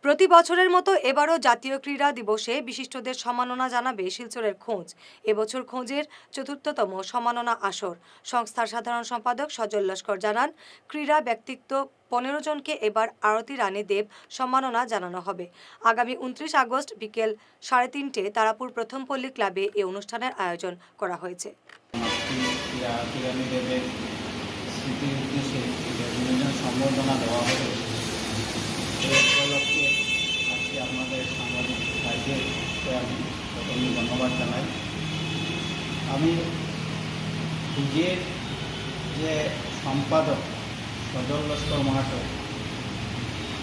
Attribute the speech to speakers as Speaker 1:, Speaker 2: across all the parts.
Speaker 1: প্রতি বছরের মতো এবারও জাতীয় ক্রীড়া দিবসে বিশিষ্টদের সম্মাননা জানাবে শিলচরের খোঁজ। এবছর খোঁজের চতুর্থতম সম্মাননা আসর। সংস্থার সাধারণ সম্পাদক সজল লস্কর জানান, ক্রীড়া ব্যক্তিত্ব 15 জনকে এবার আরতি রানী দেব সম্মাননা জানানো হবে। আগামী 29 আগস্ট বিকেল 3:30 তারাপুর প্রথম পল্লী ক্লাবে এই অনুষ্ঠানের আয়োজন করা হয়েছে।
Speaker 2: সম্বর্ধনা দেওয়া হবে। উপলক্ষে আজকে আপনাদের সাংবাদিক ভাইদেরকে আমি প্রথমে ধন্যবাদ জানাই। আমি নিজের যে সম্পাদক সজল লস্কর মহাশয়,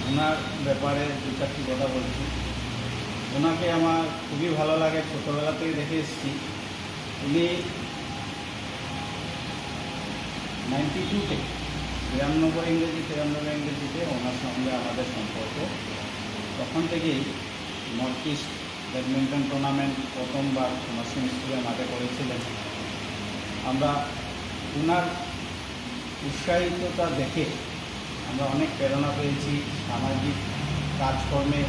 Speaker 2: ওনার ব্যাপারে দু চারটি কথা বলছি। ওনাকে আমার খুবই ভালো লাগে, ছোটোবেলা থেকে দেখে এসেছি। উনি 92-তে 93 ইংরেজিতে ওনার সঙ্গে আমাদের সম্পর্ক। তখন থেকেই নর্থ ইস্ট ব্যাডমিন্টন টুর্নামেন্ট প্রথমবার নার্সিং স্কুলের মাঠে করেছিলেন। আমরা ওনার উৎসাহিততা দেখে আমরা অনেক প্রেরণা পেয়েছি। সামাজিক কাজকর্মে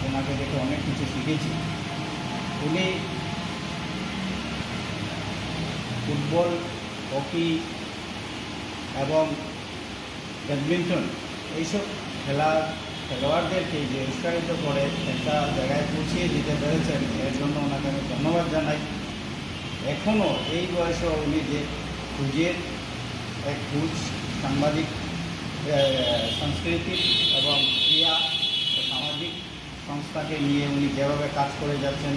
Speaker 2: ওনাকে দেখে অনেক কিছু শিখেছি। উনি ফুটবল, হকি এবং ব্যাডমিন্টন এইসব খেলোয়াড়দেরকে যে উৎসাহিত করে একটা জায়গায় পৌঁছিয়ে দিতে পেরেছেন, এর জন্য ওনাকে আমি ধন্যবাদ জানাই। এখনও এই বয়সেও উনি যে খুঁজের এক খুঁজ সাংবাদিক সাংস্কৃতিক এবং ক্রিয়া সামাজিক সংস্থাকে নিয়ে উনি যেভাবে কাজ করে যাচ্ছেন,